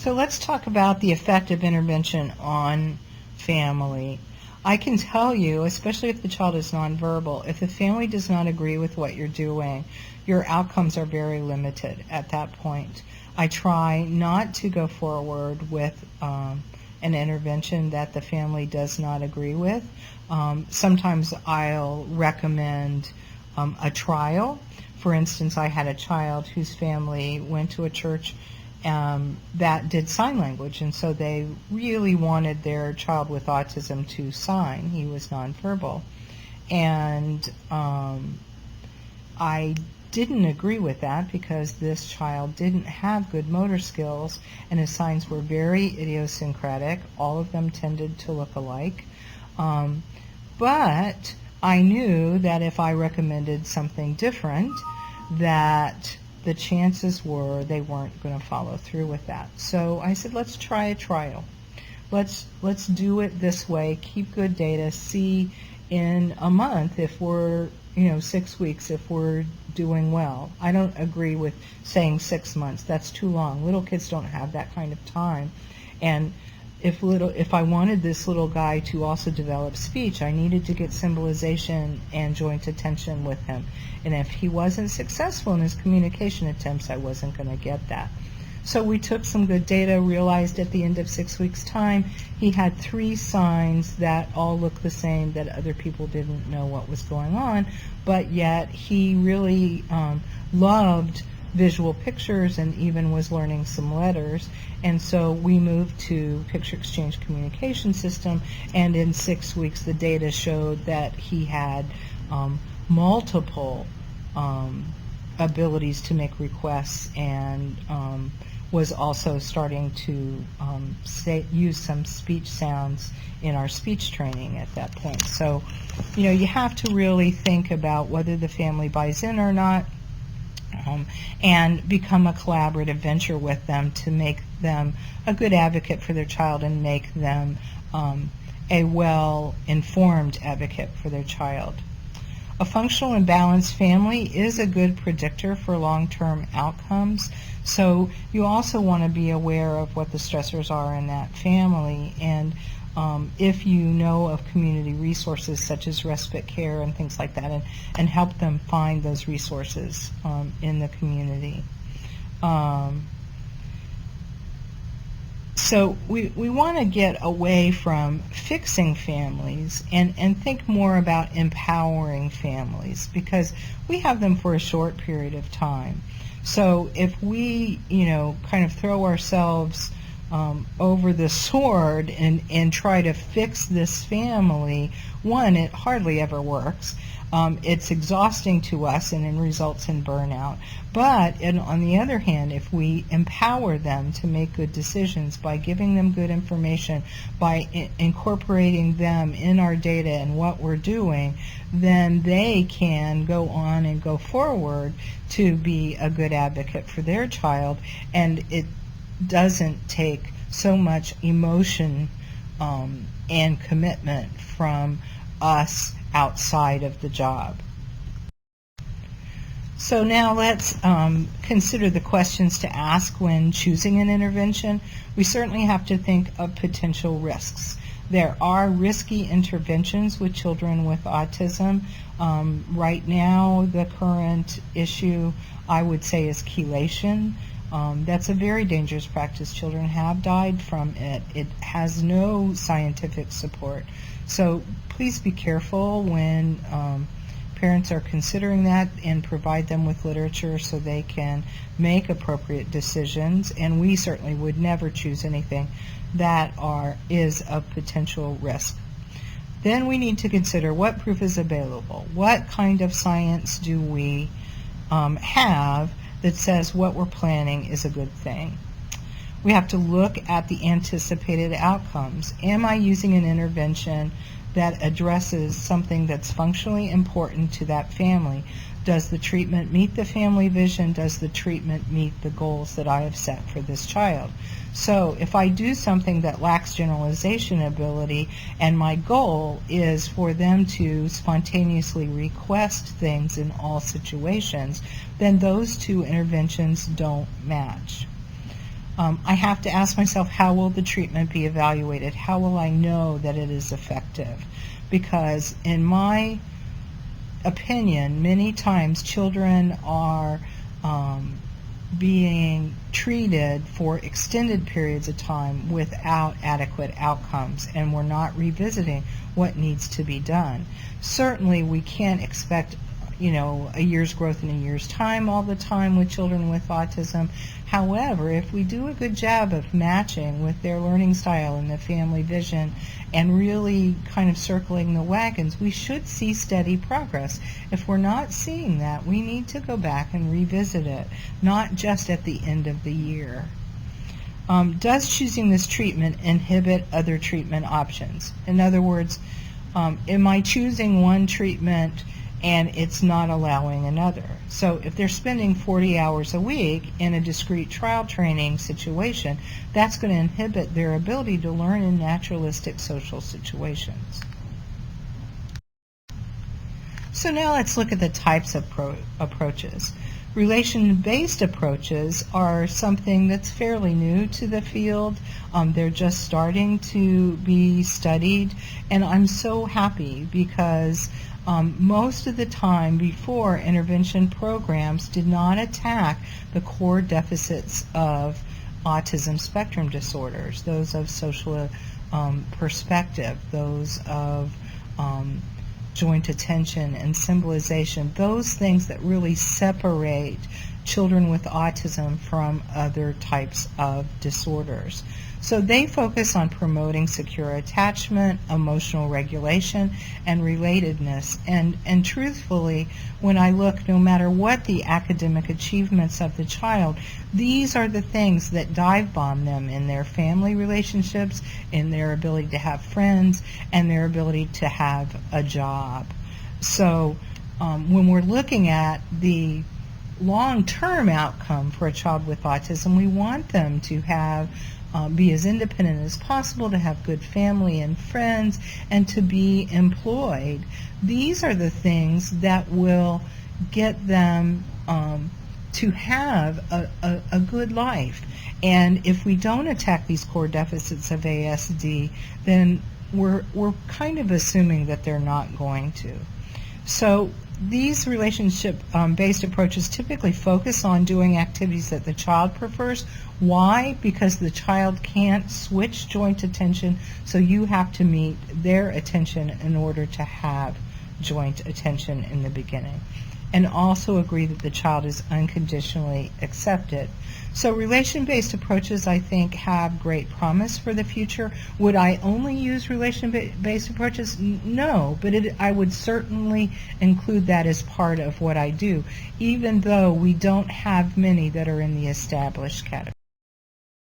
So let's talk about the effect of intervention on family. I can tell you, especially if the child is nonverbal, if the family does not agree with what you're doing, your outcomes are very limited at that point. I try not to go forward with an intervention that the family does not agree with. Sometimes I'll recommend a trial. For instance, I had a child whose family went to a church that did sign language, and so they really wanted their child with autism to sign. He was nonverbal, and I didn't agree with that because this child didn't have good motor skills, and his signs were very idiosyncratic. All of them tended to look alike, but I knew that if I recommended something different, that the chances were they weren't going to follow through with that. So I said, let's try a trial. Let's do it this way, keep good data, see in a month if we're, 6 weeks if we're doing well. I don't agree with saying 6 months. That's too long. Little kids don't have that kind of time. And if I wanted this little guy to also develop speech, I needed to get symbolization and joint attention with him. And if he wasn't successful in his communication attempts, I wasn't going to get that. So we took some good data, realized at the end of 6 weeks' time, he had 3 signs that all looked the same, that other people didn't know what was going on, but yet he really loved visual pictures and even was learning some letters. And so we moved to picture exchange communication system, and in 6 weeks the data showed that he had multiple abilities to make requests, and was also starting to use some speech sounds in our speech training at that point. So you have to really think about whether the family buys in or not, and become a collaborative venture with them to make them a good advocate for their child and make them a well-informed advocate for their child. A functional and balanced family is a good predictor for long-term outcomes. So you also want to be aware of what the stressors are in that family, and if you know of community resources such as respite care and things like that, and help them find those resources in the community. So we want to get away from fixing families and think more about empowering families, because we have them for a short period of time. So if we, kind of throw ourselves over the sword and try to fix this family, one, it hardly ever works. It's exhausting to us and it results in burnout. But on the other hand, if we empower them to make good decisions by giving them good information, by incorporating them in our data and what we're doing, then they can go on and go forward to be a good advocate for their child, and it doesn't take so much emotion and commitment from us outside of the job. So now let's consider the questions to ask when choosing an intervention. We certainly have to think of potential risks. There are risky interventions with children with autism. Right now, the current issue, I would say, is chelation. That's a very dangerous practice. Children have died from it. It has no scientific support. So please be careful when parents are considering that, and provide them with literature so they can make appropriate decisions. And we certainly would never choose anything that is of potential risk. Then we need to consider what proof is available. What kind of science do we have that says what we're planning is a good thing? We have to look at the anticipated outcomes. Am I using an intervention that addresses something that's functionally important to that family? Does the treatment meet the family vision? Does the treatment meet the goals that I have set for this child? So if I do something that lacks generalization ability, and my goal is for them to spontaneously request things in all situations, then those two interventions don't match. I have to ask myself, how will the treatment be evaluated? How will I know that it is effective? Because in my opinion, many times children are being treated for extended periods of time without adequate outcomes, and we're not revisiting what needs to be done. Certainly we can't expect a year's growth in a year's time all the time with children with autism. However, if we do a good job of matching with their learning style and the family vision and really kind of circling the wagons, we should see steady progress. If we're not seeing that, we need to go back and revisit it, not just at the end of the year. Does choosing this treatment inhibit other treatment options? In other words, am I choosing one treatment and it's not allowing another? So if they're spending 40 hours a week in a discrete trial training situation, that's going to inhibit their ability to learn in naturalistic social situations. So now let's look at the types of approaches. Relation-based approaches are something that's fairly new to the field. They're just starting to be studied, and I'm so happy because most of the time before, intervention programs did not attack the core deficits of autism spectrum disorders, those of social perspective, those of joint attention and symbolization, those things that really separate children with autism from other types of disorders. So they focus on promoting secure attachment, emotional regulation, and relatedness. And truthfully, when I look, no matter what the academic achievements of the child, these are the things that dive bomb them in their family relationships, in their ability to have friends, and their ability to have a job. So when we're looking at the long-term outcome for a child with autism, we want them to have be as independent as possible, to have good family and friends, and to be employed. These are the things that will get them to have a good life. And if we don't attack these core deficits of ASD, then we're kind of assuming that they're not going to. So these relationship-based approaches typically focus on doing activities that the child prefers. Why? Because the child can't switch joint attention, so you have to meet their attention in order to have joint attention in the beginning. And also agree that the child is unconditionally accepted. So relation-based approaches, I think, have great promise for the future. Would I only use relation-based approaches? No, but I would certainly include that as part of what I do, even though we don't have many that are in the established category.